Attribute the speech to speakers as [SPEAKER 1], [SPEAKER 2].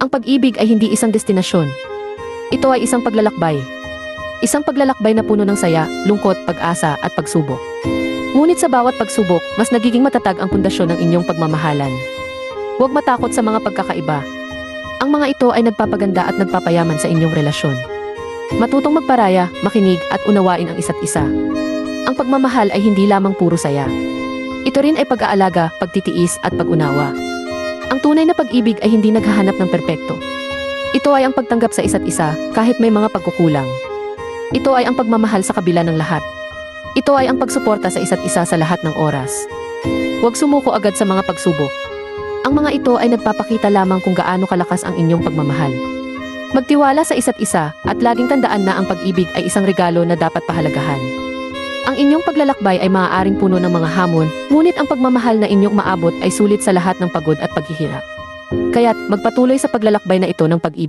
[SPEAKER 1] Ang pag-ibig ay hindi isang destinasyon. Ito ay isang paglalakbay. Isang paglalakbay na puno ng saya, lungkot, pag-asa at pagsubok. Ngunit sa bawat pagsubok, mas nagiging matatag ang pundasyon ng inyong pagmamahalan. Huwag matakot sa mga pagkakaiba. Ang mga ito ay nagpapaganda at nagpapayaman sa inyong relasyon. Matutong magparaya, makinig at unawain ang isa't isa. Ang pagmamahal ay hindi lamang puro saya. Ito rin ay pag-aalaga, pagtitiis at pag-unawa. Ang tunay na pag-ibig ay hindi naghahanap ng perpekto. Ito ay ang pagtanggap sa isa't isa kahit may mga pagkukulang. Ito ay ang pagmamahal sa kabila ng lahat. Ito ay ang pagsuporta sa isa't isa sa lahat ng oras. Huwag sumuko agad sa mga pagsubok. Ang mga ito ay nagpapakita lamang kung gaano kalakas ang inyong pagmamahal. Magtiwala sa isa't isa at laging tandaan na ang pag-ibig ay isang regalo na dapat pahalagahan. Ang inyong paglalakbay ay maaaring puno ng mga hamon, ngunit ang pagmamahal na inyong maabot ay sulit sa lahat ng pagod at paghihirap. Kaya't magpatuloy sa paglalakbay na ito ng pag-ibig.